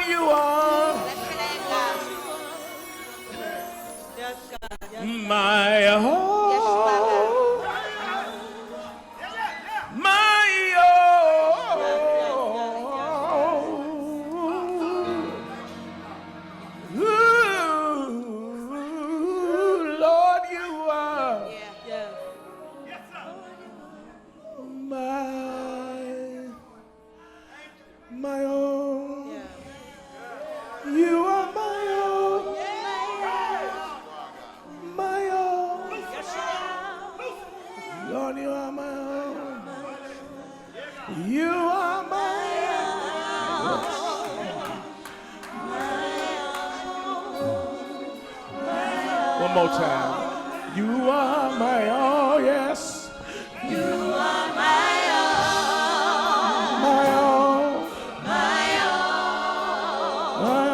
you are. Bless your name, God. Yes, God. Yes, My Yes, you are, God. all. My yes, yes, all. yes, yes. Ooh, Lord, you are Yeah. Yes. my own. Yes. You are my own, my own. Lord, you are my own. You are my own. One more time. You are my own, yes. You are my own. My own. My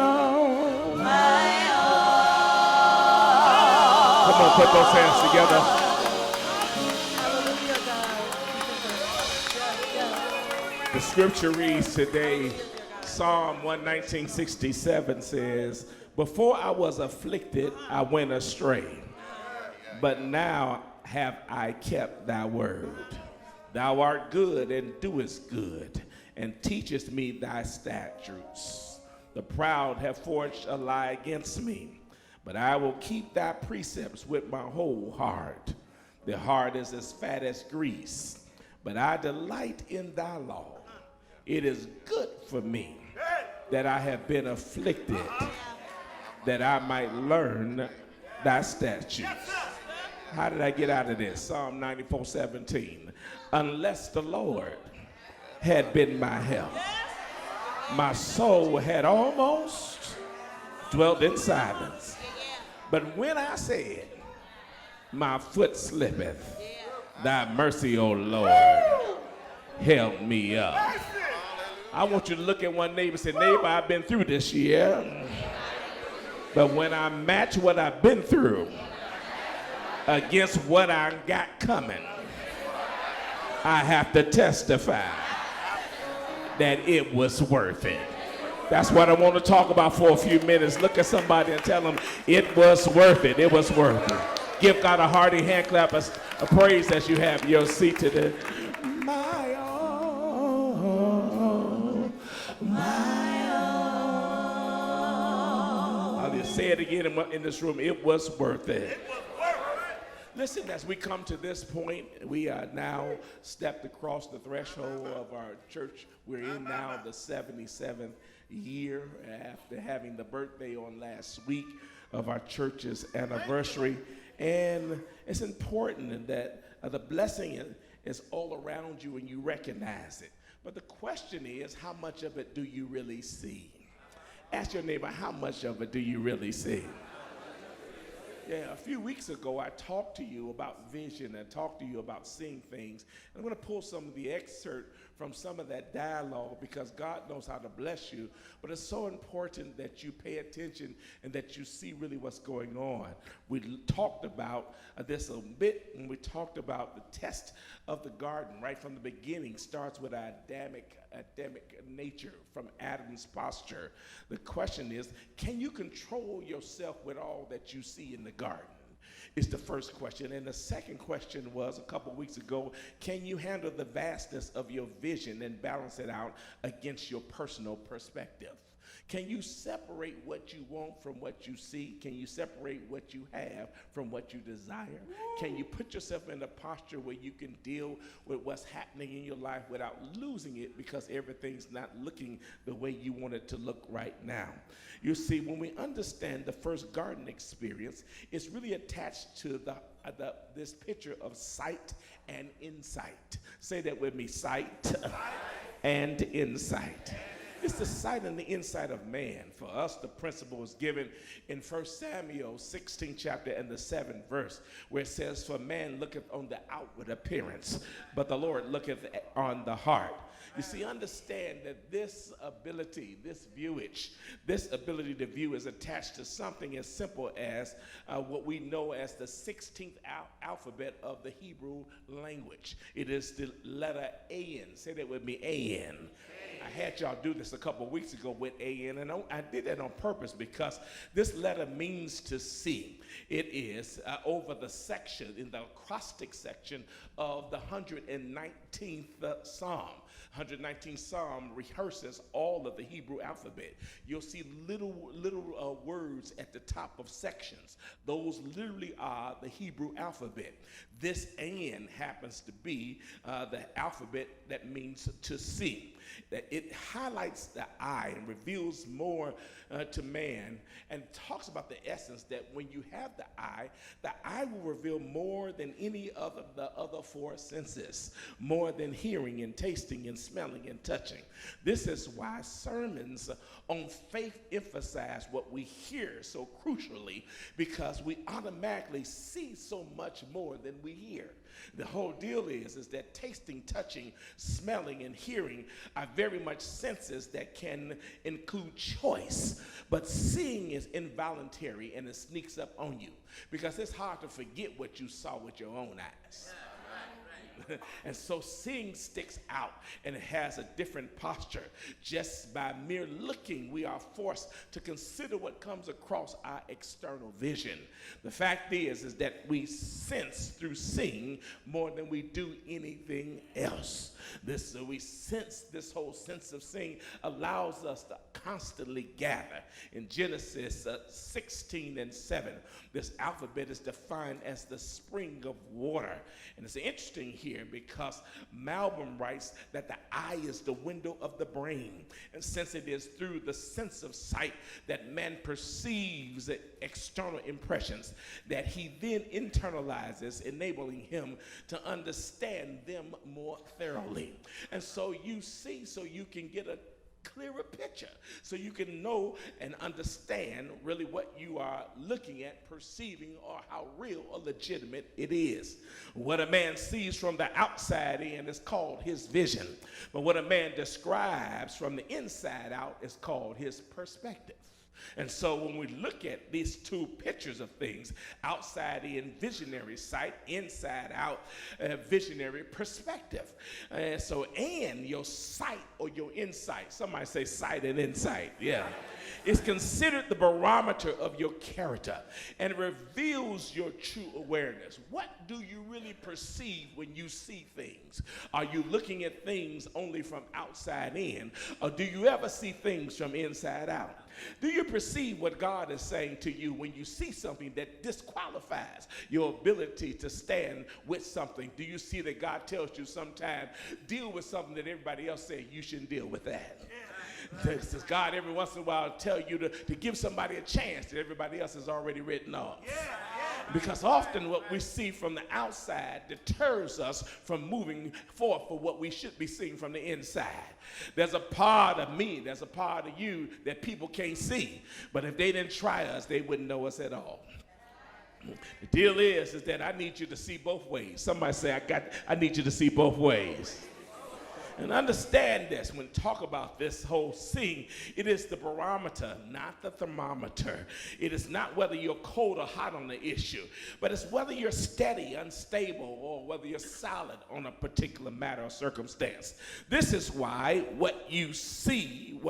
own. My own. Come on, put those hands together. Hallelujah, God. Yes, yes. The scripture reads today, Psalm 119:67 says, before I was afflicted, I went astray, but now have I kept thy word. Thou art good and doest good, and teachest me thy statutes. The proud have forged a lie against me, but I will keep thy precepts with my whole heart. The heart is as fat as grease, but I delight in thy law. It is good for me that I have been afflicted, that I might learn thy statutes. How did I get out of this? Psalm 94:17. Unless the Lord had been my help, my soul had almost dwelt in silence. But when I said, my foot slippeth, thy mercy, O Lord, held me up. I want you to look at one neighbor and say, neighbor, I've been through this year. But when I match what I've been through against what I got coming, I have to testify that it was worth it. That's what I want to talk about for a few minutes. Look at somebody and tell them it was worth it. It was worth it. Give God a hearty hand clap of praise as you have your seat today. My all, my all. I'll just say it again in this room. It was worth it. Listen, as we come to this point, we are now stepped across the threshold of our church. We're in now the 77th year after having the birthday on last week of our church's anniversary. And it's important that the blessing is all around you and you recognize it. But the question is, how much of it do you really see? Ask your neighbor, how much of it do you really see? Yeah, a few weeks ago, I talked to you about vision and talked to you about seeing things. And I'm going to pull some of the excerpt from some of that dialogue because God knows how to bless you. But it's so important that you pay attention and that you see really what's going on. We talked about this a bit when we talked about the test of the garden right from the beginning. Starts with Adamic nature from Adam's posture. The question is, can you control yourself with all that you see in the garden? Is the first question. And the second question was a couple weeks ago, can you handle the vastness of your vision and balance it out against your personal perspective? Can you separate what you want from what you see? Can you separate what you have from what you desire? Can you put yourself in a posture where you can deal with what's happening in your life without losing it because everything's not looking the way you want it to look right now? You see, when we understand the first garden experience, it's really attached to this picture of sight and insight. Say that with me, sight and insight. It's the sight and the insight of man. For us, the principle is given in 1 Samuel 16 chapter and the 7th verse, where it says, for man looketh on the outward appearance, but the Lord looketh on the heart. You see, understand that this ability, this ability to view is attached to something as simple as what we know as the 16th alphabet of the Hebrew language. It is the letter A-N. Say that with me, A-N. I had y'all do this a couple of weeks ago with A-N, and I did that on purpose because this letter means to see. It is over the section, in the acrostic section of the 119th Psalm. 119th Psalm rehearses all of the Hebrew alphabet. You'll see little words at the top of sections. Those literally are the Hebrew alphabet. This N happens to be the alphabet that means to see. That it highlights the eye and reveals more to man, and talks about the essence that when you have the eye will reveal more than any of the other four senses, more than hearing and tasting and smelling and touching. This is why sermons on faith emphasize what we hear so crucially, because we automatically see so much more than we hear. The whole deal is that tasting, touching, smelling, and hearing are very much senses that can include choice, but seeing is involuntary and it sneaks up on you because it's hard to forget what you saw with your own eyes. And so seeing sticks out and it has a different posture. Just by mere looking, we are forced to consider what comes across our external vision. The fact is that we sense through seeing more than we do anything else. We sense, this whole sense of seeing allows us to constantly gather. In Genesis 16:7, this alphabet is defined as the spring of water. And it's interesting here because Malcolm writes that the eye is the window of the brain. And since it is through the sense of sight that man perceives external impressions, that he then internalizes, enabling him to understand them more thoroughly. And so you see, so you can get a clearer picture, so you can know and understand really what you are looking at, perceiving, or how real or legitimate it is. What a man sees from the outside in is called his vision, but what a man describes from the inside out is called his perspective. And so when we look at these two pictures of things, outside in visionary sight, inside out visionary perspective. And so, and your sight or your insight, somebody say sight and insight, yeah, is considered the barometer of your character and reveals your true awareness. What do you really perceive when you see things? Are you looking at things only from outside in, or do you ever see things from inside out? Do you perceive what God is saying to you when you see something that disqualifies your ability to stand with something? Do you see that God tells you sometimes, deal with something that everybody else says you shouldn't deal with that? Does God every once in a while tell you to give somebody a chance that everybody else has already written off? Because often what we see from the outside deters us from moving forth for what we should be seeing from the inside. There's a part of me, there's a part of you that people can't see. But if they didn't try us, they wouldn't know us at all. The deal is that I need you to see both ways. Somebody say, I need you to see both ways. And understand this, when talk about this whole seeing, it is the barometer, not the thermometer. It is not whether you're cold or hot on the issue, but it's whether you're steady, unstable, or whether you're solid on a particular matter or circumstance. This is why what you see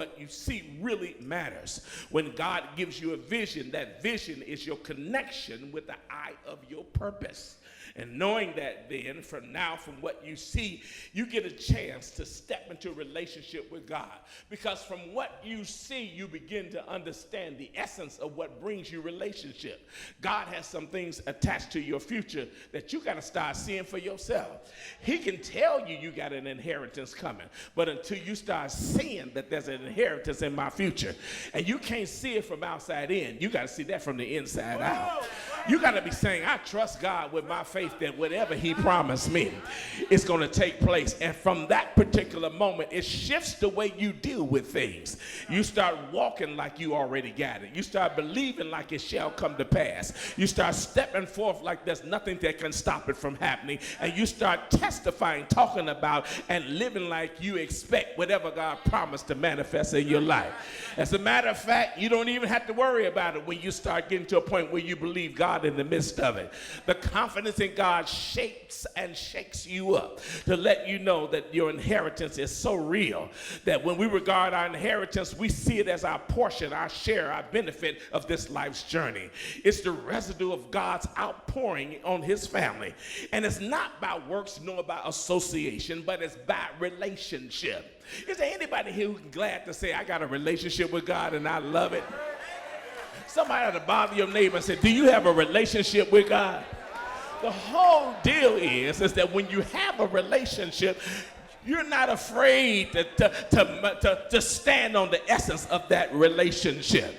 really matters. When God gives you a vision, that vision is your connection with the eye of your purpose. And knowing that then, from what you see, you get a chance to step into a relationship with God. Because from what you see, you begin to understand the essence of what brings you relationship. God has some things attached to your future that you got to start seeing for yourself. He can tell you you got an inheritance coming, but until you start seeing that there's an inheritance in my future, and you can't see it from outside in, you got to see that from the inside out. You got to be saying, I trust God with my faith that whatever he promised me is going to take place. And from that particular moment, it shifts the way you deal with things. You start walking like you already got it. You start believing like it shall come to pass. You start stepping forth like there's nothing that can stop it from happening. And you start testifying, talking about, and living like you expect whatever God promised to manifest in your life. As a matter of fact, you don't even have to worry about it when you start getting to a point where you believe God in the midst of it. The confidence in God shapes and shakes you up to let you know that your inheritance is so real that when we regard our inheritance, we see it as our portion, our share, our benefit of this life's journey. It's the residue of God's outpouring on his family. And it's not by works nor by association, but it's by relationship. Is there anybody here who's glad to say, I got a relationship with God and I love it? Somebody ought to bother your neighbor and say, do you have a relationship with God? The whole deal is that when you have a relationship, you're not afraid to stand on the essence of that relationship,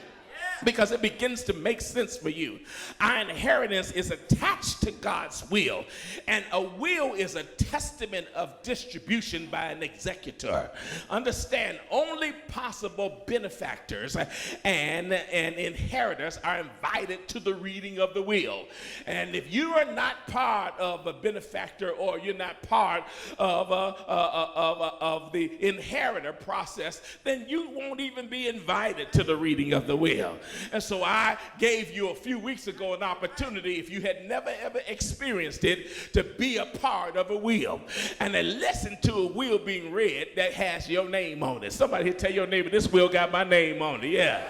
because it begins to make sense for you. Our inheritance is attached to God's will, and a will is a testament of distribution by an executor. Understand, only possible benefactors and inheritors are invited to the reading of the will. And if you are not part of a benefactor, or you're not part of the inheritor process, then you won't even be invited to the reading of the will. And so I gave you a few weeks ago an opportunity, if you had never ever experienced it, to be a part of a will and to listen to a will being read that has your name on it. Somebody here tell your neighbor, this will got my name on it. Yeah.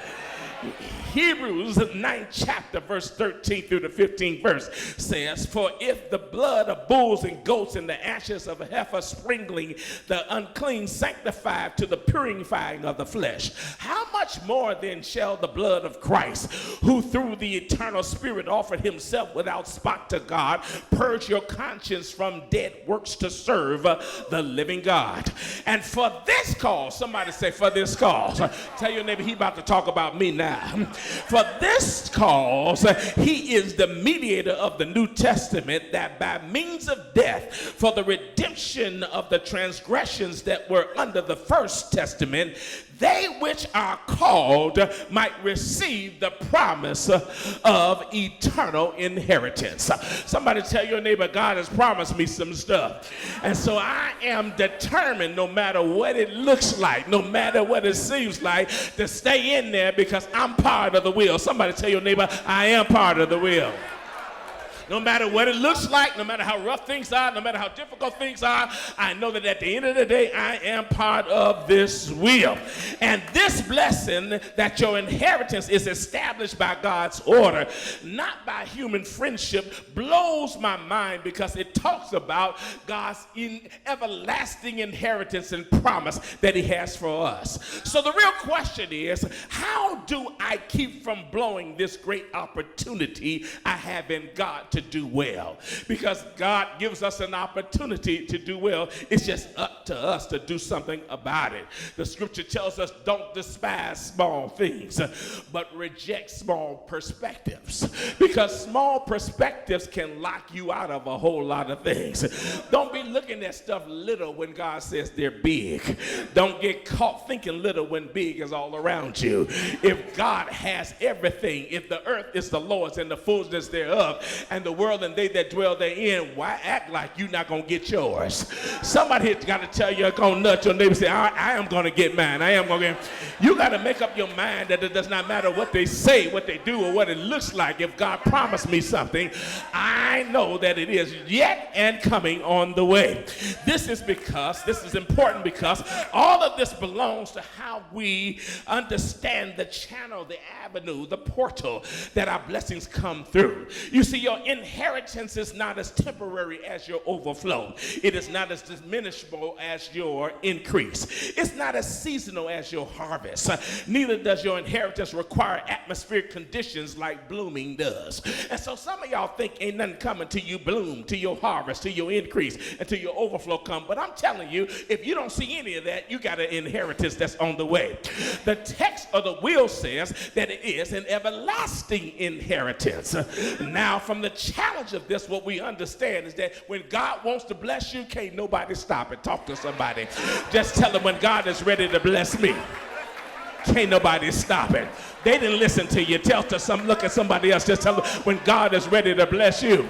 Hebrews 9th chapter verse 13 through the 15th verse says, for if the blood of bulls and goats and the ashes of a heifer sprinkling the unclean sanctified to the purifying of the flesh, how much more then shall the blood of Christ, who through the eternal Spirit offered himself without spot to God, purge your conscience from dead works to serve the living God? And for this cause, somebody say, for this cause. Tell your neighbor, he about to talk about me now. For this cause, he is the mediator of the New Testament, that by means of death, for the redemption of the transgressions that were under the first testament, they which are called might receive the promise of eternal inheritance. Somebody tell your neighbor, God has promised me some stuff. And so I am determined, no matter what it looks like, no matter what it seems like, to stay in there, because I'm part of the will. Somebody tell your neighbor, I am part of the will. No matter what it looks like, no matter how rough things are, no matter how difficult things are, I know that at the end of the day, I am part of this will. And this blessing, that your inheritance is established by God's order, not by human friendship, blows my mind, because it talks about God's everlasting inheritance and promise that he has for us. So the real question is, how do I keep from blowing this great opportunity I have in God to do well? Because God gives us an opportunity to do well. It's just up to us to do something about it. The scripture tells us, don't despise small things, but reject small perspectives, because small perspectives can lock you out of a whole lot of things. Don't be looking at stuff little when God says they're big. Don't get caught thinking little when big is all around you. If God has everything, if the earth is the Lord's and the fullness thereof, and the world and they that dwell therein, why act like you're not going to get yours? Somebody here got to tell you, going to nudge your neighbor, say, I am going to get mine. I am going to get. You got to make up your mind that it does not matter what they say, what they do, or what it looks like. If God promised me something, I know that it is yet and coming on the way. This is important, because all of this belongs to how we understand the channel, the avenue, the portal that our blessings come through. You see, your inheritance is not as temporary as your overflow. It is not as diminishable as your increase. It's not as seasonal as your harvest. Neither does your inheritance require atmospheric conditions like blooming does. And so some of y'all think ain't nothing coming till you bloom, till your harvest, till your increase, until your overflow come. But I'm telling you, if you don't see any of that, you got an inheritance that's on the way. The text of the will says that it is an everlasting inheritance. Now, from the challenge of this, what we understand is that when God wants to bless you, can't nobody stop it. Talk to somebody. Just tell them, when God is ready to bless me, can't nobody stop it. They didn't listen to you. Look at somebody else. Just tell them, when God is ready to bless you,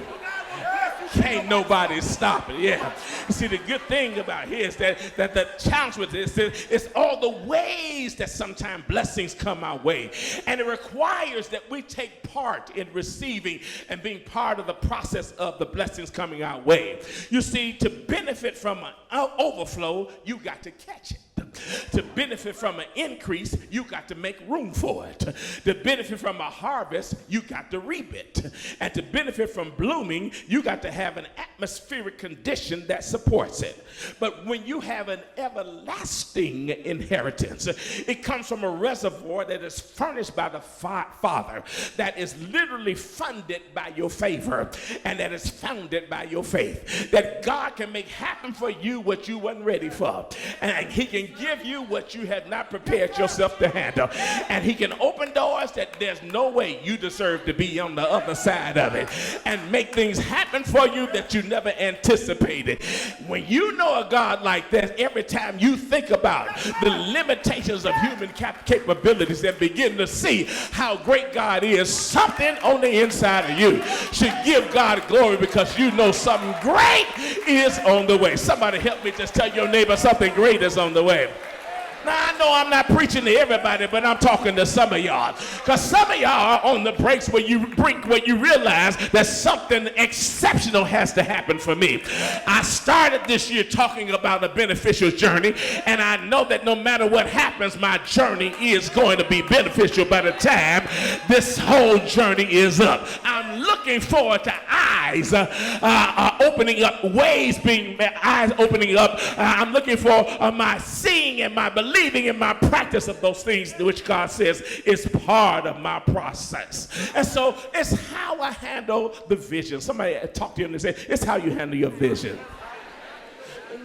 can't nobody stop it. Yeah. You see, the good thing about here is that the challenge with this is all the ways that sometimes blessings come our way. And it requires that we take part in receiving and being part of the process of the blessings coming our way. You see, to benefit from an overflow, you got to catch it. To benefit from an increase, you got to make room for it. To benefit from a harvest, you got to reap it. And to benefit from blooming, you got to have an atmospheric condition that supports it. But when you have an everlasting inheritance, it comes from a reservoir that is furnished by the Father, that is literally funded by your favor, and that is founded by your faith. That God can make happen for you what you weren't ready for. And he can give you what you have not prepared yourself to handle. And he can open doors that there's no way you deserve to be on the other side of it, and make things happen for you that you never anticipated. When you know a God like that, every time you think about the limitations of human capabilities and begin to see how great God is, something on the inside of you should give God glory, because you know something great is on the way. Somebody help me just tell your neighbor something great is on the way. Now, I know I'm not preaching to everybody, but I'm talking to some of y'all. Because some of y'all are on the breaks where you realize that something exceptional has to happen for me. I started this year talking about a beneficial journey, and I know that no matter what happens, my journey is going to be beneficial by the time this whole journey is up. I'm looking forward to eyes opening up, eyes opening up. I'm looking for my seeing and my believing in my practice of those things which God says is part of my process. And so it's how I handle the vision. Somebody talk to you and say, it's how you handle your vision.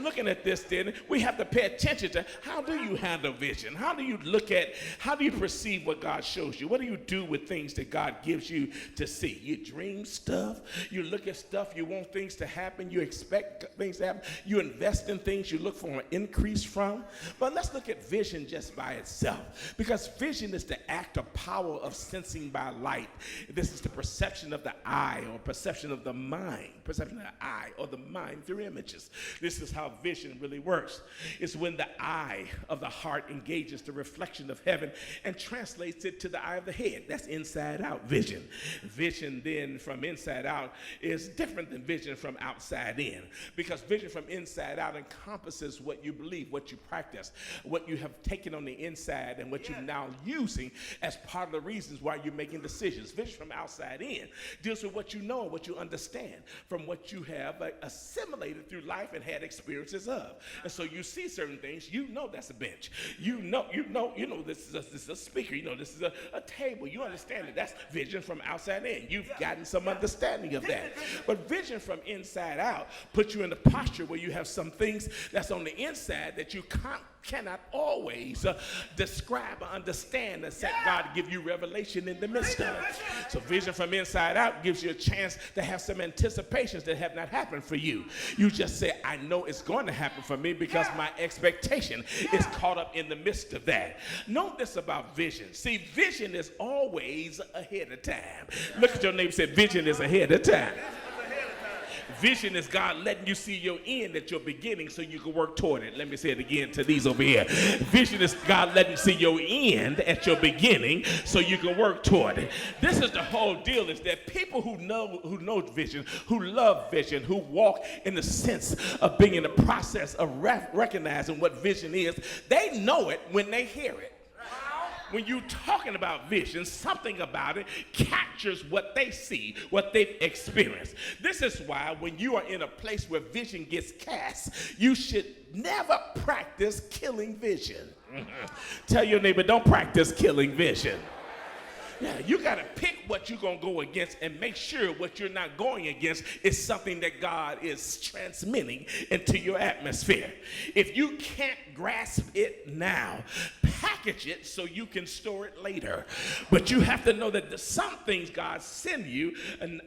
Looking at this, then we have to pay attention to, how do you handle vision? How do you perceive what God shows you? What do you do with things that God gives you to see? You dream stuff, you look at stuff, you want things to happen, you expect things to happen, you invest in things you look for an increase from. But let's look at vision just by itself, because vision is the act or power of sensing by light. This is the perception of the eye, or perception of the mind, perception of the eye or the mind through images. This is how vision really works. It's when the eye of the heart engages the reflection of heaven and translates it to the eye of the head. That's inside out vision. Vision then from inside out is different than vision from outside in, because vision from inside out encompasses what you believe, what you practice, what you have taken on the inside, and what you're now using as part of the reasons why you're making decisions. Vision from outside in deals with what you know and what you understand from what you have assimilated through life and had experiences of. And so you see certain things, you know that's a bench. You know this is a speaker. You know this is a table. You understand it. That's vision from outside in. You've gotten some understanding of that. But vision from inside out puts you in the posture where you have some things that's on the inside that you cannot always describe or understand, except God give you revelation in the midst of it. So vision from inside out gives you a chance to have some anticipations that have not happened for you. You just say, I know it's going to happen for me because my expectation is caught up in the midst of that. Note this about vision. See, vision is always ahead of time. Look at your neighbor and say, vision is ahead of time. Vision is God letting you see your end at your beginning so you can work toward it. Let me say it again to these over here. Vision is God letting you see your end at your beginning so you can work toward it. This is the whole deal, is that people who know vision, who love vision, who walk in the sense of being in the process of recognizing what vision is, they know it when they hear it. when you're talking about vision, something about it captures what they see, what they've experienced. This is why when you are in a place where vision gets cast, you should never practice killing vision. Tell your neighbor, don't practice killing vision. Yeah, you got to pick what you're going to go against and make sure what you're not going against is something that God is transmitting into your atmosphere. If you can't grasp it now, package it so you can store it later. But you have to know that some things God send you and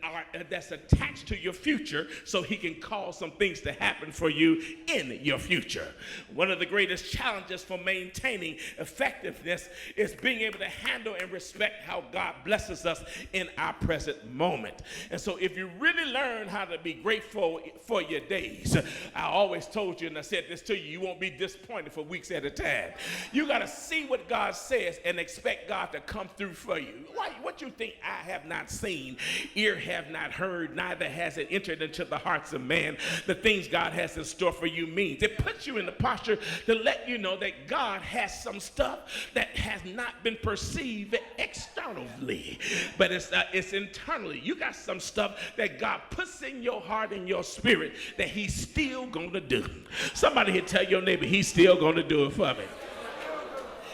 that's attached to your future so he can cause some things to happen for you in your future. One of the greatest challenges for maintaining effectiveness is being able to handle and respect how God blesses us in our present moment. And so if you really learn how to be grateful for your days, I always told you, and I said this to you, you won't be disappointed for weeks at a time. You got to see what God says and expect God to come through for you. What you think I have not seen, ear have not heard, neither has it entered into the hearts of man, the things God has in store for you means. It puts you in the posture to let you know that God has some stuff that has not been perceived externally, but it's internally. You got some stuff that God puts in your heart and your spirit that he's still going to do. Somebody here tell your neighbor, he's still going to do it for me.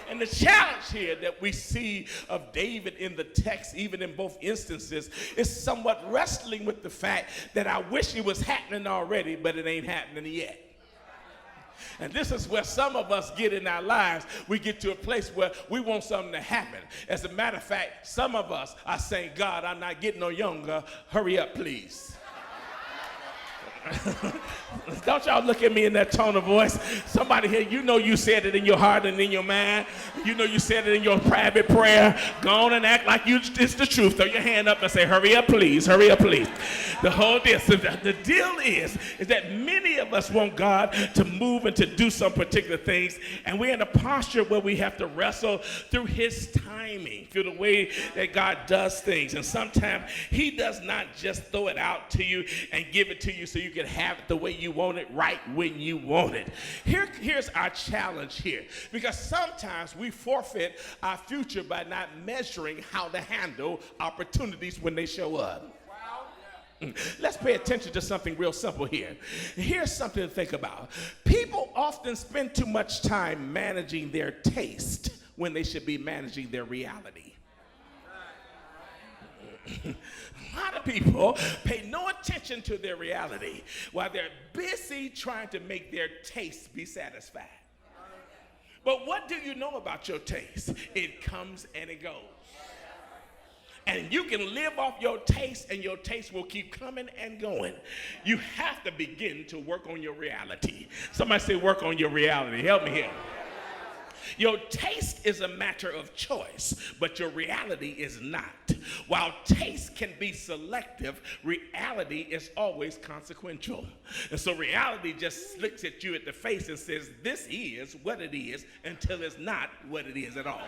And the challenge here that we see of David in the text, even in both instances, is somewhat wrestling with the fact that I wish it was happening already, but it ain't happening yet. And this is where some of us get in our lives. We get to a place where we want something to happen. As a matter of fact, some of us are saying, God, I'm not getting no younger. Hurry up, please. Don't y'all look at me in that tone of voice. Somebody here, you know you said it in your heart and in your mind. You know you said it in your private prayer. Go on and act like it's the truth. Throw your hand up and say, hurry up, please. Hurry up, please. The whole deal. So the deal is that many of us want God to move and to do some particular things, and we're in a posture where we have to wrestle through his timing, through the way that God does things. And sometimes he does not just throw it out to you and give it to you so you can have it the way you want it, right when you want it. Here's our challenge here, because sometimes we forfeit our future by not measuring how to handle opportunities when they show up. Let's pay attention to something real simple here. Here's something to think about. People often spend too much time managing their taste when they should be managing their reality. A lot of people pay no attention to their reality while they're busy trying to make their taste be satisfied. But what do you know about your taste? It comes and it goes. And you can live off your taste, and your taste will keep coming and going. You have to begin to work on your reality. Somebody say, work on your reality. Help me here. Your taste is a matter of choice, but your reality is not. While taste can be selective, reality is always consequential. And so reality just looks at you at the face and says, this is what it is, until it's not what it is at all.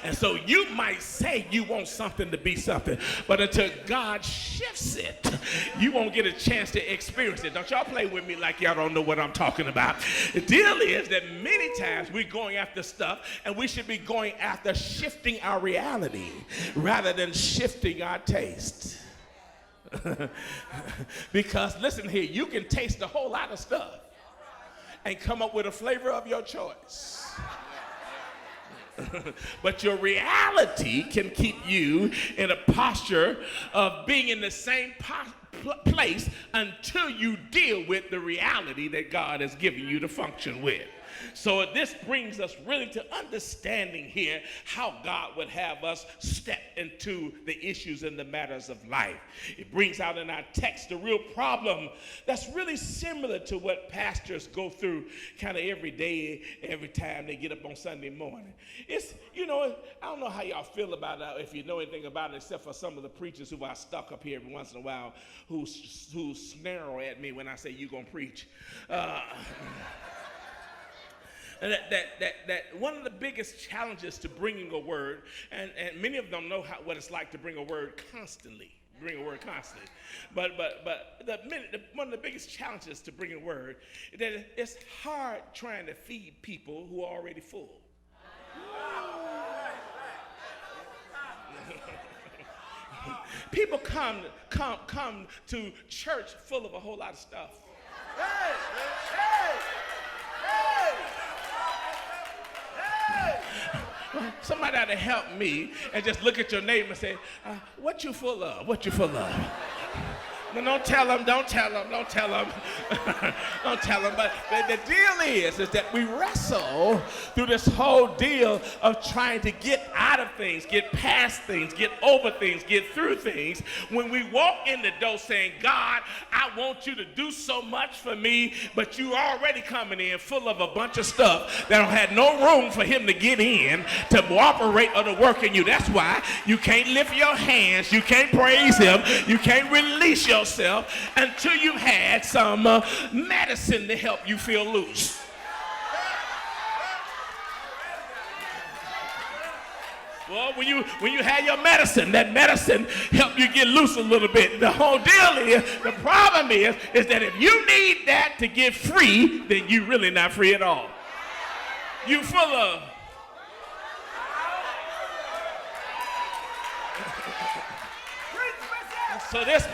And so you might say you want something to be something, but until God shifts it, you won't get a chance to experience it. Don't y'all play with me like y'all don't know what I'm talking about. The deal is that many times we're going after stuff, and we should be going after shifting our reality rather than shifting our taste. Because listen here, you can taste a whole lot of stuff and come up with a flavor of your choice. But your reality can keep you in a posture of being in the same place until you deal with the reality that God has given you to function with. So this brings us really to understanding here how God would have us step into the issues and the matters of life. It brings out in our text a real problem that's really similar to what pastors go through kind of every day, every time they get up on Sunday morning. It's, you know, I don't know how y'all feel about it, if you know anything about it, except for some of the preachers who are stuck up here every once in a while who snarl at me when I say you're going to preach. And that one of the biggest challenges to bringing a word, and many of them know what it's like to bring a word constantly. But one of the biggest challenges to bring a word is that it's hard trying to feed people who are already full. People come to church full of a whole lot of stuff. Somebody ought to help me and just look at your neighbor and say, what you full of? What you full of? No, don't tell them. Don't tell them. But the deal is that we wrestle through this whole deal of trying to get out of things, get past things, get over things, get through things. When we walk in the door saying, God, I want you to do so much for me, but you already coming in full of a bunch of stuff that don't have no room for him to get in to operate or to work in you. That's why you can't lift your hands, you can't praise him, you can't release yourself until you've had some medicine to help you feel loose. Well, when you had your medicine, that medicine helped you get loose a little bit. The whole deal is, the problem is that if you need that to get free, then you really not free at all. You full of. So this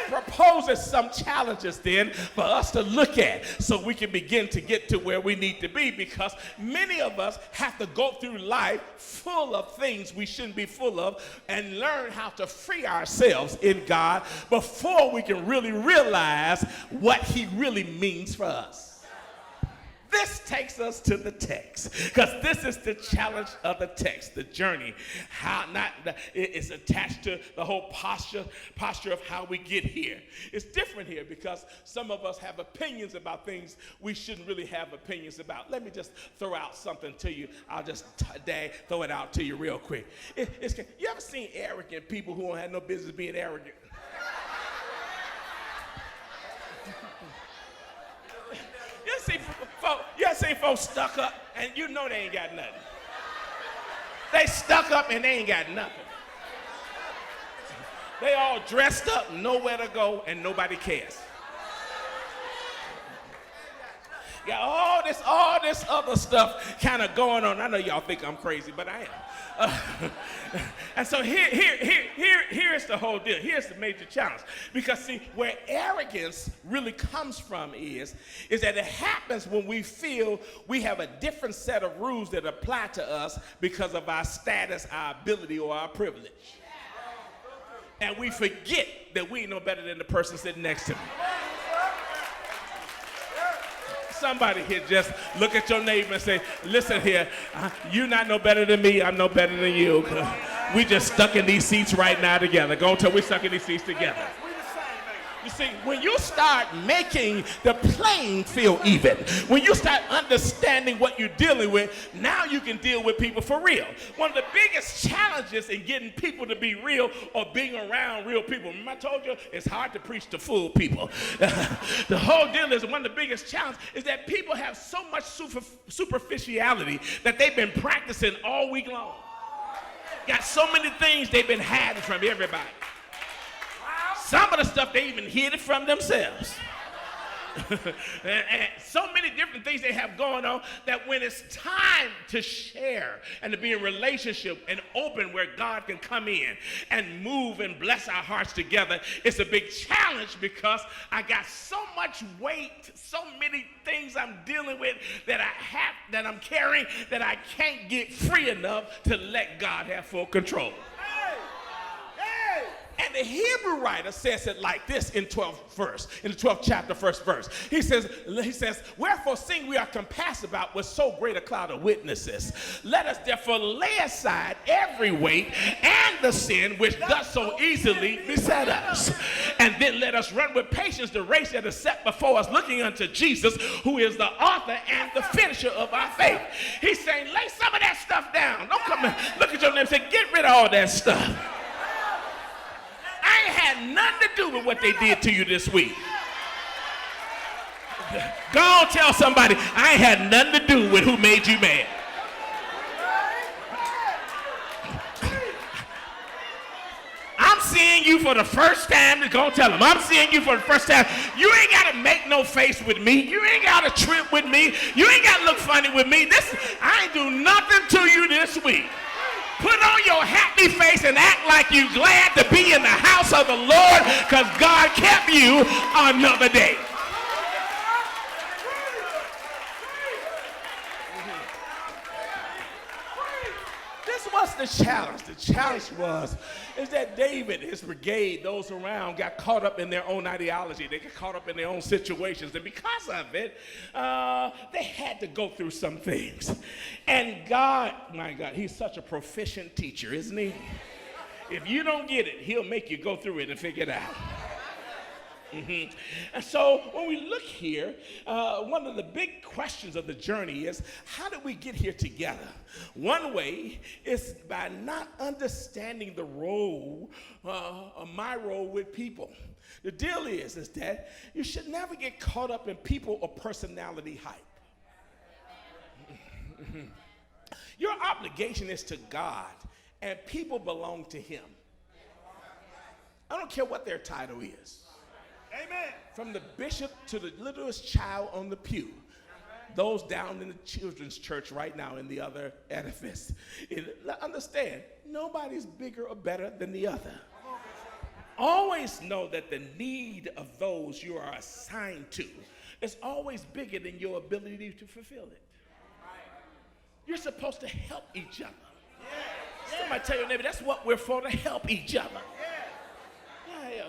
proposes some challenges then for us to look at so we can begin to get to where we need to be, because many of us have to go through life full of things we shouldn't be full of and learn how to free ourselves in God before we can really realize what he really means for us. This takes us to the text, because this is the challenge of the text, the journey. It's attached to the whole posture of how we get here. It's different here because some of us have opinions about things we shouldn't really have opinions about. Let me just throw out something to you. I'll just throw it out to you real quick. You ever seen arrogant people who don't have no business being arrogant? You ever seen folks stuck up and you know they ain't got nothing? They stuck up and they ain't got nothing. They all dressed up, nowhere to go, and nobody cares. Got all this other stuff kind of going on. I know y'all think I'm crazy, but I am. And so here's the whole deal. Here's the major challenge. Because see, where arrogance really comes from is that it happens when we feel we have a different set of rules that apply to us because of our status, our ability, or our privilege. And we forget that we ain't no better than the person sitting next to me. Somebody here just look at your neighbor and say, listen here, you're not no better than me, I'm no better than you. We just stuck in these seats right now together. Go until we stuck in these seats together. You see, when you start making the playing field even, when you start understanding what you're dealing with, now you can deal with people for real. One of the biggest challenges in getting people to be real or being around real people, remember I told you, it's hard to preach to fool people. The whole deal is one of the biggest challenges is that people have so much superficiality that they've been practicing all week long. Got so many things they've been hiding from everybody. Some of the stuff they even hid it from themselves. and so many different things they have going on that when it's time to share and to be in relationship and open where God can come in and move and bless our hearts together, it's a big challenge because I got so much weight, so many things I'm dealing with that I'm carrying that I can't get free enough to let God have full control. And the Hebrew writer says it like this in the 12th chapter, first verse. He says, wherefore seeing we are compassed about with so great a cloud of witnesses, let us therefore lay aside every weight and the sin which does so easily beset us. And then let us run with patience the race that is set before us, looking unto Jesus, who is the author and the finisher of our faith. He's saying, lay some of that stuff down. Don't come and look at your neighbor and say, get rid of all that stuff. I ain't had nothing to do with what they did to you this week. Go on, tell somebody, I ain't had nothing to do with who made you mad. I'm seeing you for the first time. Go on, tell them, I'm seeing you for the first time. You ain't got to make no face with me. You ain't got to trip with me. You ain't got to look funny with me. I ain't do nothing to you this week. Put on your happy face and act like you're glad to be in the house of the Lord because God kept you another day. This was the challenge. The challenge is that David, his brigade, those around got caught up in their own ideology. They got caught up in their own situations. And because of it, they had to go through some things. And God, my God, he's such a proficient teacher, isn't he? If you don't get it, he'll make you go through it and figure it out. And so when we look here, one of the big questions of the journey is, how did we get here together? One way is by not understanding the role, my role with people. The deal is that you should never get caught up in people or personality hype. Your obligation is to God, and people belong to him. I don't care what their title is. Amen. From the bishop to the littlest child on the pew, those down in the children's church right now in the other edifice. Understand, nobody's bigger or better than the other. Always know that the need of those you are assigned to is always bigger than your ability to fulfill it. You're supposed to help each other. Somebody tell your neighbor, that's what we're for, to help each other.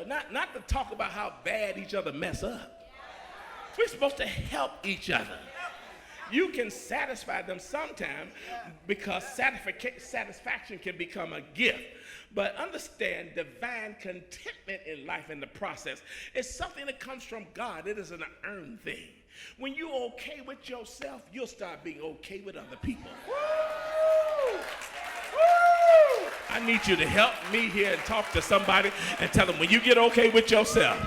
Not to talk about how bad each other mess up. We're supposed to help each other. You can satisfy them sometime because satisfaction can become a gift. But understand, divine contentment in life in the process is something that comes from God. It is an earned thing. When you're okay with yourself, you'll start being okay with other people. Woo! Woo! I need you to help me here and talk to somebody and tell them, when you get okay with yourself,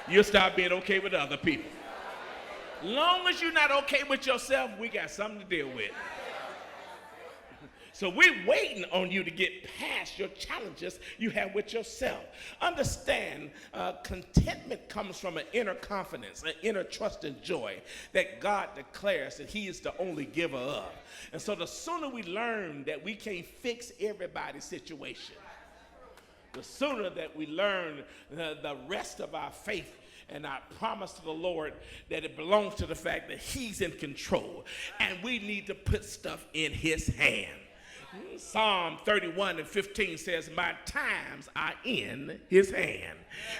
you'll start being okay with other people. Long as you're not okay with yourself, we got something to deal with. So we're waiting on you to get past your challenges you have with yourself. Understand, contentment comes from an inner confidence, an inner trust and joy that God declares that he is the only giver of. And so the sooner we learn that we can't fix everybody's situation, the sooner that we learn the rest of our faith and our promise to the Lord that it belongs to the fact that he's in control and we need to put stuff in his hand. Psalm 31:15 says, my times are in his hand.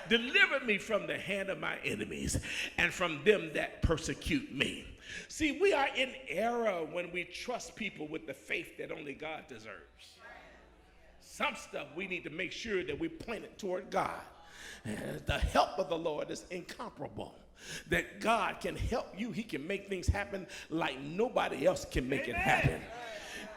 Deliver me from the hand of my enemies and from them that persecute me. See, we are in error when we trust people with the faith that only God deserves. Some stuff we need to make sure that we point it toward God. The help of the Lord is incomparable. That God can help you. He can make things happen like nobody else can make it happen.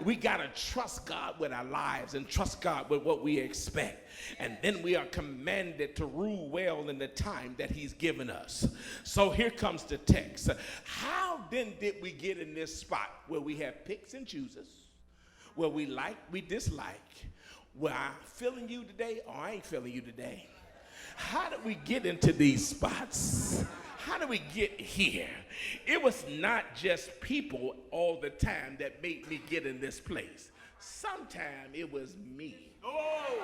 We got to trust God with our lives and trust God with what we expect. And then we are commanded to rule well in the time that he's given us. So here comes the text. How then did we get in this spot where we have picks and chooses, where we like, we dislike, where I'm feeling you today or I ain't feeling you today? How did we get into these spots? How do we get here? It was not just people all the time that made me get in this place. Sometimes it was me. Whoa.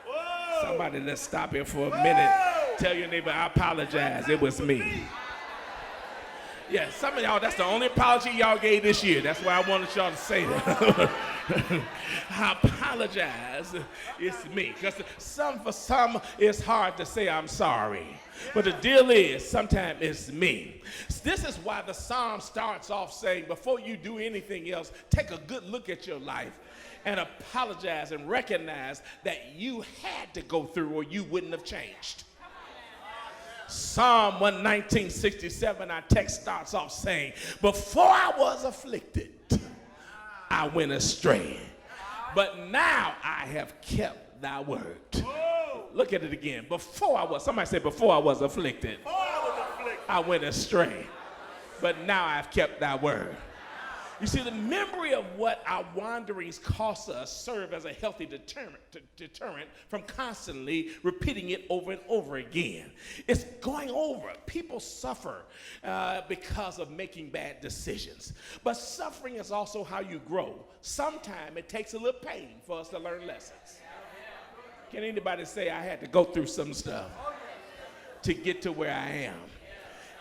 Whoa. Somebody, let's stop here for a minute. Tell your neighbor, I apologize. It was me. Yeah, some of y'all, that's the only apology y'all gave this year. That's why I wanted y'all to say that. I apologize, it's me. Because for some, it's hard to say I'm sorry. But the deal is, sometimes it's me. This is why the psalm starts off saying, before you do anything else, take a good look at your life and apologize and recognize that you had to go through or you wouldn't have changed. Psalm 119:67, our text starts off saying, before I was afflicted, I went astray, but now I have kept thy word. Whoa. Look at it again. Somebody say, before I was afflicted, I went astray, but now I've kept thy word. You see, the memory of what our wanderings cost us serve as a healthy deterrent from constantly repeating it over and over again. It's going over. People suffer because of making bad decisions. But suffering is also how you grow. Sometimes it takes a little pain for us to learn lessons. Can anybody say I had to go through some stuff to get to where I am?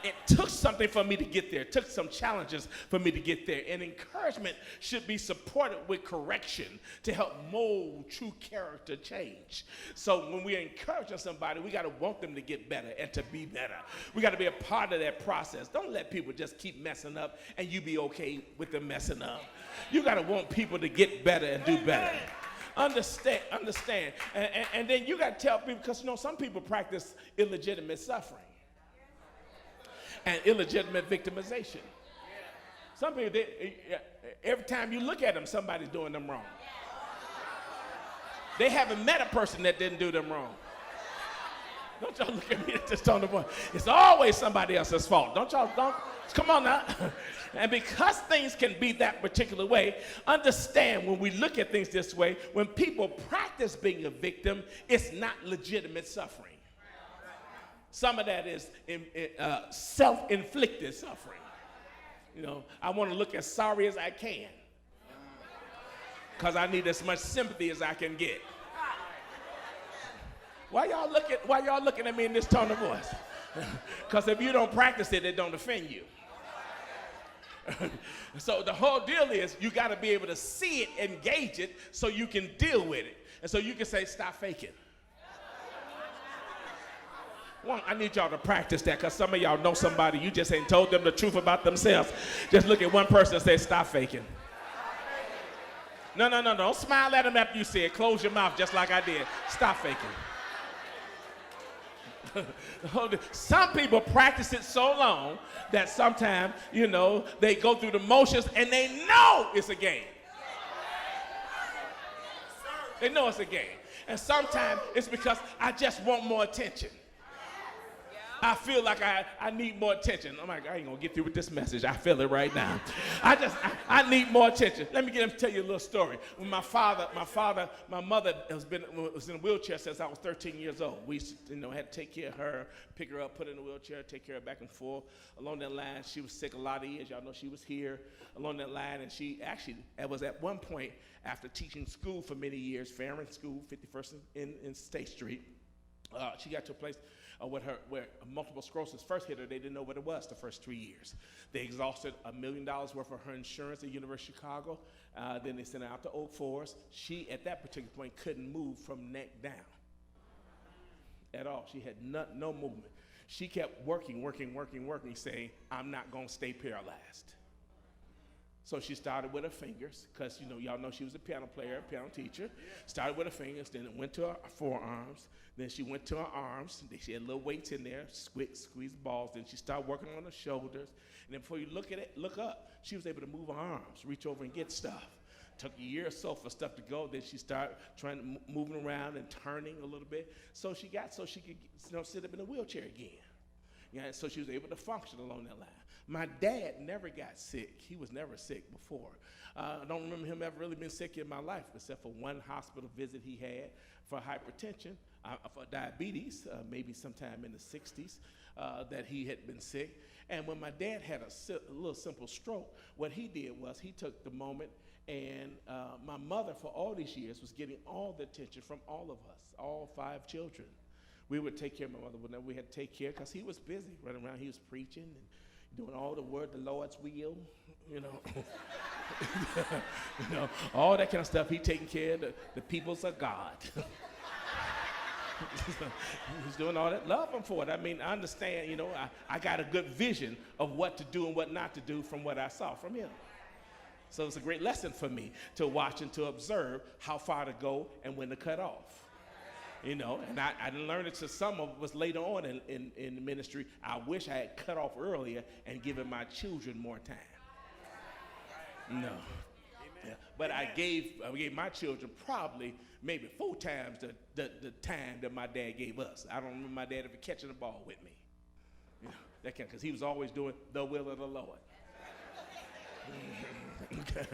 It took something for me to get there. It took some challenges for me to get there. And encouragement should be supported with correction to help mold true character change. So when we're encouraging somebody, we got to want them to get better and to be better. We got to be a part of that process. Don't let people just keep messing up and you be okay with them messing up. You got to want people to get better and do better. Understand. And then you got to tell people, because some people practice illegitimate suffering and illegitimate victimization. Some people, every time you look at them, somebody's doing them wrong. They haven't met a person that didn't do them wrong. Don't y'all look at me at this tone of voice. It's always somebody else's fault. Don't come on now. And because things can be that particular way, understand when we look at things this way, when people practice being a victim, it's not legitimate suffering. Some of that is self-inflicted suffering. I want to look as sorry as I can because I need as much sympathy as I can get. Why y'all looking at me in this tone of voice? Because if you don't practice it, it don't offend you. So the whole deal is you got to be able to see it, engage it, so you can deal with it. And so you can say, stop faking. One, I need y'all to practice that, because some of y'all know somebody, you just ain't told them the truth about themselves. Just look at one person and say, stop faking. No, don't smile at them after you say it. Close your mouth just like I did. Stop faking. Some people practice it so long that sometimes, they go through the motions and they know it's a game. They know it's a game. And sometimes it's because I just want more attention. I feel like I need more attention. I'm like, I ain't gonna get through with this message. I feel it right now. I need more attention. Let me tell you a little story. When my mother was in a wheelchair since I was 13 years old. We had to take care of her, pick her up, put her in a wheelchair, take care of her back and forth. Along that line, she was sick a lot of years. Y'all know she was here along that line, and she actually was at one point, after teaching school for many years, Farron School, 51st in State Street, she got to a place where multiple sclerosis first hit her. They didn't know what it was the first 3 years. They exhausted $1 million worth of her insurance at University of Chicago. Then they sent her out to Oak Forest. She, at that particular point, couldn't move from neck down at all. She had no movement. She kept working, saying, I'm not going to stay paralyzed. So she started with her fingers, because y'all know she was a piano player, piano teacher. Started with her fingers, then it went to her forearms, then she went to her arms. She had little weights in there, squeeze balls. Then she started working on her shoulders. And then before you look up, she was able to move her arms, reach over and get stuff. Took a year or so for stuff to go. Then she started moving around and turning a little bit. So she could sit up in a wheelchair again. Yeah, so she was able to function along that line. My dad never got sick. He was never sick before. I don't remember him ever really been sick in my life, except for one hospital visit he had for hypertension, for diabetes, maybe sometime in the 60s, that he had been sick. And when my dad had a little simple stroke, what he did was he took the moment, and my mother for all these years was getting all the attention from all of us, all 5 children. We would take care of my mother whenever we had to take care, because he was busy running around. He was preaching and doing all the word, the Lord's will, all that kind of stuff. He taking care of the peoples of God. He's doing all that. Love him for it. I mean, I understand, I got a good vision of what to do and what not to do from what I saw from him. So it's a great lesson for me to watch and to observe how far to go and when to cut off. And I didn't learn it till some of it was later on in the ministry. I wish I had cut off earlier and given my children more time. No. Yeah. But I gave my children probably maybe 4 times the time that my dad gave us. I don't remember my dad ever catching the ball with me. Because he was always doing the will of the Lord. Okay.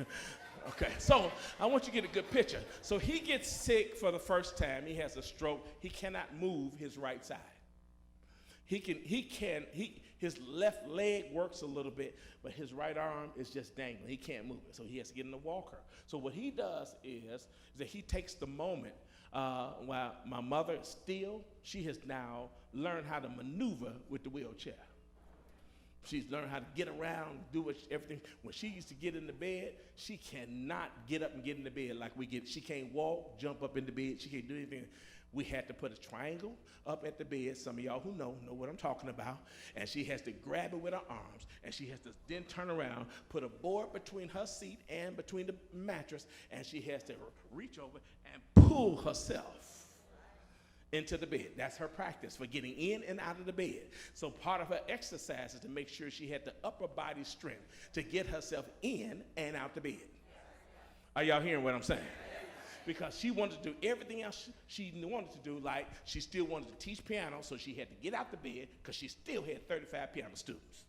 Okay, so I want you to get a good picture. So he gets sick for the first time. He has a stroke. He cannot move his right side. His left leg works a little bit, but his right arm is just dangling. He can't move it, so he has to get in a walker. So what he does is that he takes the moment while my mother is still, she has now learned how to maneuver with the wheelchair. She's learned how to get around, do everything. When she used to get in the bed, she cannot get up and get in the bed like we get. She can't walk, jump up in the bed. She can't do anything. We had to put a triangle up at the bed. Some of y'all who know what I'm talking about. And she has to grab it with her arms. And she has to then turn around, put a board between her seat and between the mattress. And she has to reach over and pull herself into the bed. That's her practice for getting in and out of the bed. So part of her exercise is to make sure she had the upper body strength to get herself in and out the bed. Are y'all hearing what I'm saying? Because she wanted to do everything else she wanted to do, like she still wanted to teach piano, so she had to get out the bed because she still had 35 piano students.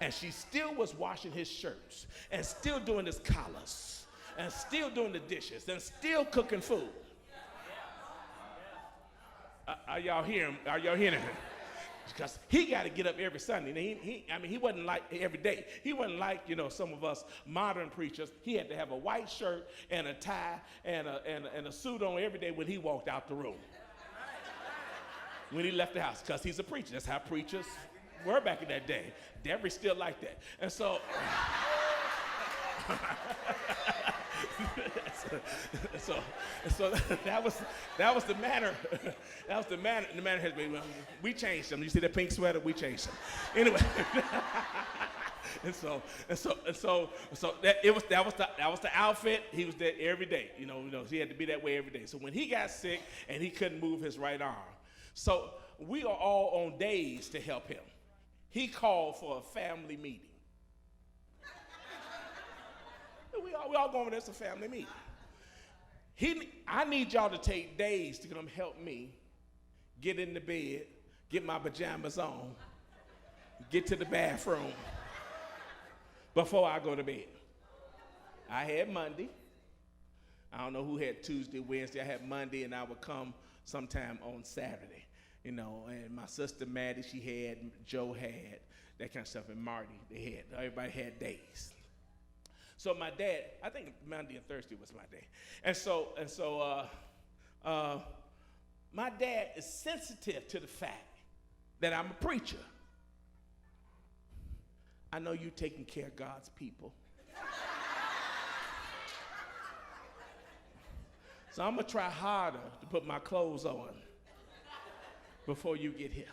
And she still was washing his shirts and still doing his collars and still doing the dishes and still cooking food. Are y'all hearing? Are y'all hearing him? Because he got to get up every Sunday. He wasn't like every day. He wasn't like, some of us modern preachers. He had to have a white shirt and a tie and a suit on every day when he walked out the room. When he left the house, because he's a preacher. That's how preachers were back in that day. Deborah's still like that. And so, so that was the manner. That was the manner. The manner has been. We changed them. You see that pink sweater? We changed them. Anyway, and so that was the outfit. He was there every day. He had to be that way every day. So when he got sick and he couldn't move his right arm, so we are all on days to help him. He called for a family meeting. We all going over there, it's a family meeting. I need y'all to take days to come help me get in the bed, get my pajamas on, get to the bathroom before I go to bed. I had Monday. I don't know who had Tuesday, Wednesday. I had Monday, and I would come sometime on Saturday. And my sister Maddie, she had, Joe had, that kind of stuff, and Marty, everybody had days. So my dad, I think Monday and Thursday was my day. And so my dad is sensitive to the fact that I'm a preacher. I know you're taking care of God's people. So I'm gonna try harder to put my clothes on before you get here.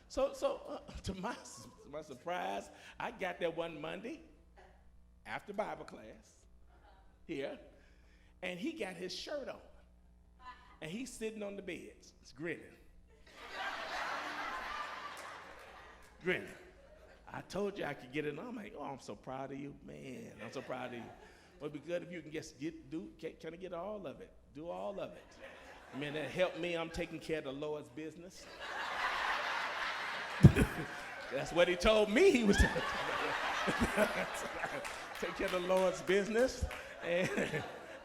So to my surprise, I got there one Monday after Bible class here, and he got his shirt on, and he's sitting on the bed, grinning. I told you I could get it on. I'm like, oh, I'm so proud of you, man. I'm so proud of you. It'd be good if you can kind of get all of it. Do all of it. Man, that helped me. I'm taking care of the Lord's business. That's what he told me he was doing. Take care of the Lord's business.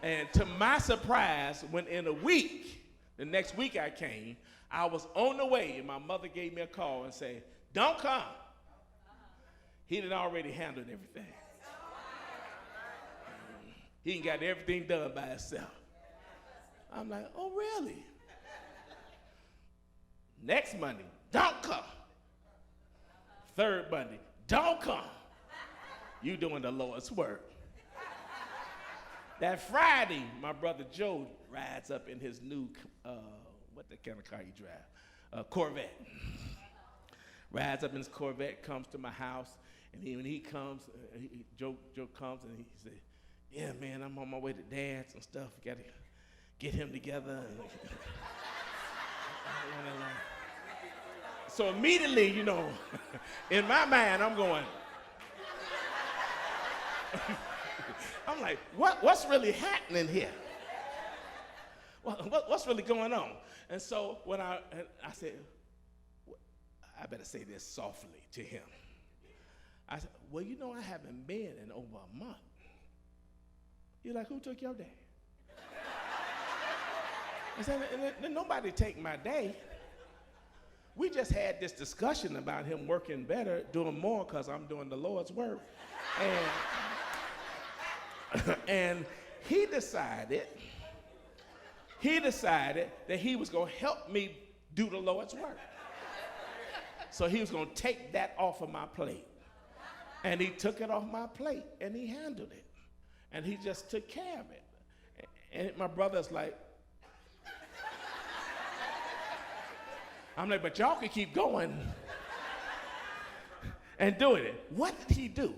And to my surprise, when in a week, the next week I came, I was on the way, and my mother gave me a call and said, don't come. He had already handled everything. He got everything done by himself. I'm like, oh, really? Next Monday, don't come. Third Monday, don't come. You doing the Lord's work. That Friday, my brother Joe rides up in his new, what the kind of car you drive? Corvette. Rides up in his Corvette, comes to my house, and when he comes, Joe comes and he said, yeah, man, I'm on my way to dance and stuff. Got to get him together. So immediately, in my mind, I'm going, I'm like, what's really happening here? What's really going on? And so when I said, I better say this softly to him. I said, well, you know, I haven't been in over a month. He's like, who took your day? I said, nobody take my day. We just had this discussion about him working better, doing more, because I'm doing the Lord's work. And he decided that he was going to help me do the Lord's work. So he was going to take that off of my plate. And he took it off my plate, and he handled it. And he just took care of it. And my brother's like, I'm like, but y'all can keep going and doing it. What did he do?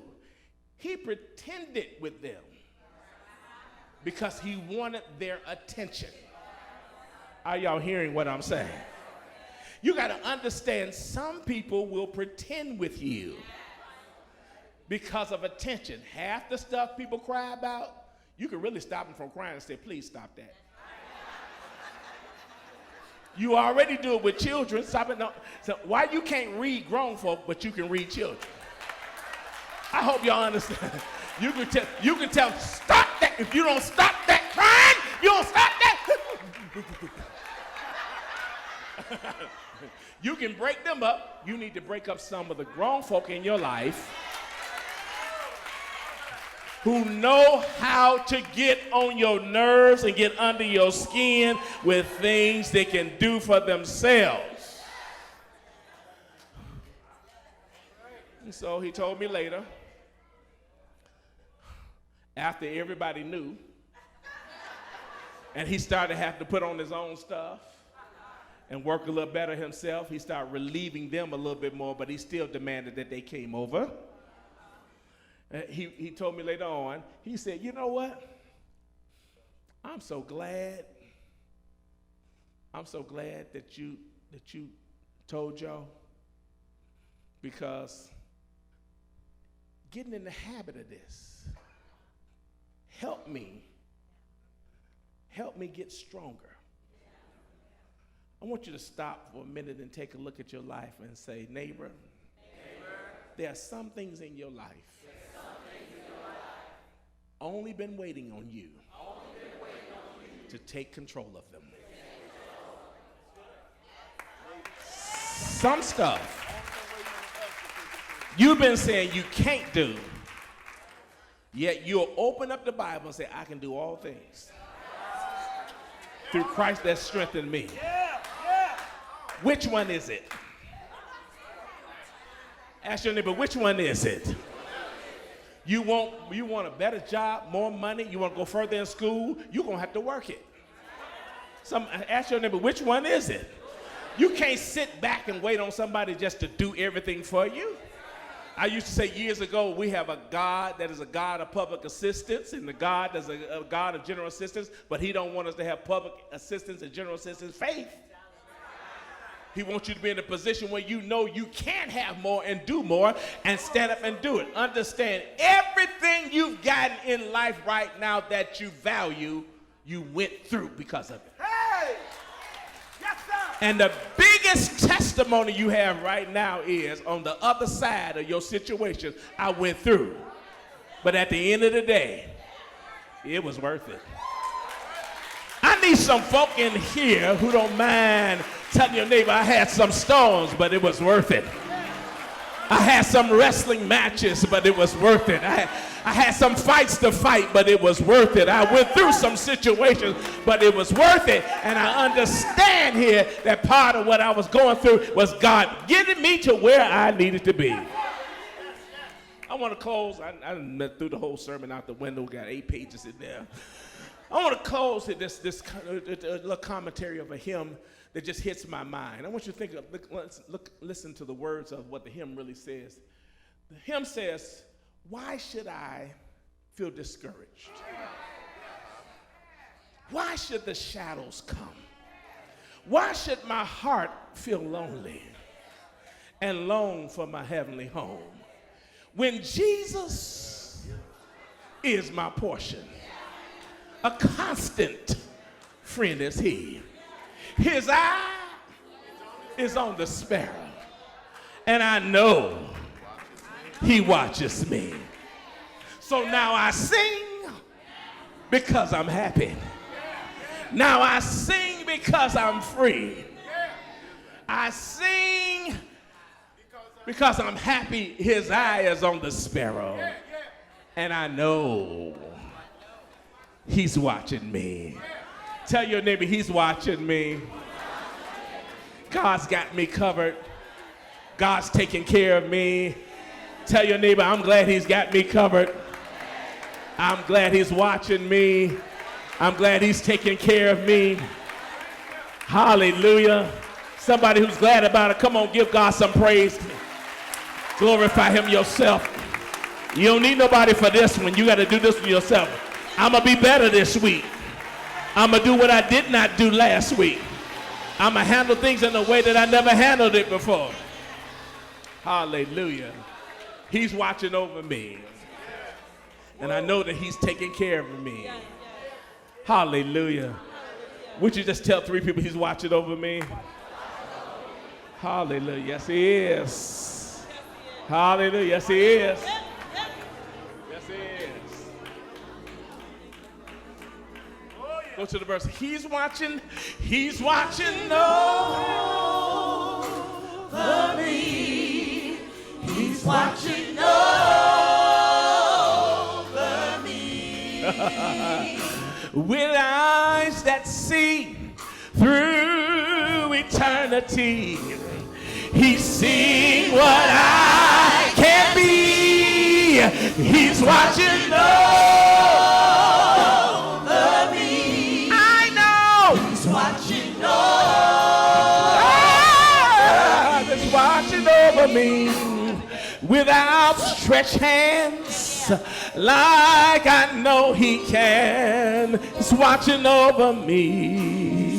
He pretended with them because he wanted their attention. Are y'all hearing what I'm saying? You got to understand, some people will pretend with you because of attention. Half the stuff people cry about, you can really stop them from crying and say, please stop that. You already do it with children. Stop it. No. So why you can't read grown folk, but you can read children? I hope y'all understand. You can tell, stop that. If you don't stop that crying, you don't stop that. You can break them up. You need to break up some of the grown folk in your life who know how to get on your nerves and get under your skin with things they can do for themselves. And so he told me later, after everybody knew, and he started to have to put on his own stuff and work a little better himself, he started relieving them a little bit more, but he still demanded that they came over. He told me later on, he said, you know what? I'm so glad that you told Joe, because getting in the habit of this help me get stronger. I want you to stop for a minute and take a look at your life and say, neighbor, there are some things in your life only been waiting on you to take control of them. Some stuff you've been saying you can't do, yet you'll open up the Bible and say, I can do all things through Christ that strengthened me. Which one is it? Ask your neighbor, which one is it? You want a better job, more money, you want to go further in school, you're going to have to work it. Ask your neighbor, which one is it? You can't sit back and wait on somebody just to do everything for you. I used to say years ago, we have a God that is a God of public assistance, and the God that's a God of general assistance, but he don't want us to have public assistance and general assistance faith. He wants you to be in a position where you know you can have more and do more and stand up and do it. Understand, everything you've gotten in life right now that you value, you went through because of it. Hey! Yes, sir! And the biggest testimony you have right now is on the other side of your situation, I went through. But at the end of the day, it was worth it. I need some folk in here who don't mind telling your neighbor, I had some storms, but it was worth it. I had some wrestling matches, but it was worth it. I had some fights to fight, but it was worth it. I went through some situations, but it was worth it. And I understand here that part of what I was going through was God getting me to where I needed to be. I want to close. I threw the whole sermon out the window, got 8 pages in there. I want to close with this little commentary of a hymn that just hits my mind. I want you to think, listen to the words of what the hymn really says. The hymn says, why should I feel discouraged? Why should the shadows come? Why should my heart feel lonely and long for my heavenly home when Jesus is my portion? A constant friend is he. His eye is on the sparrow, and I know He watches me. So now I sing because I'm happy. Now I sing because I'm free. I sing because I'm happy. His eye is on the sparrow. And I know he's watching me. Tell your neighbor, he's watching me. God's got me covered. God's taking care of me. Tell your neighbor, I'm glad he's got me covered. I'm glad he's watching me. I'm glad he's taking care of me. Hallelujah. Somebody who's glad about it, come on, give God some praise. Glorify him yourself. You don't need nobody for this one. You got to do this for yourself. I'm going to be better this week. I'm going to do what I did not do last week. I'm going to handle things in a way that I never handled it before. Hallelujah. He's watching over me. And I know that he's taking care of me. Hallelujah. Would you just tell 3 people he's watching over me? Hallelujah. Yes, he is. Hallelujah. Yes, he is. Yes, he is. Go to the verse. He's watching over me. He's watching over me. With eyes that see through eternity, he's seeing what I can't be. He's watching over me. I know he's watching he's watching over me with outstretched hands, like I know he can. He's watching over me.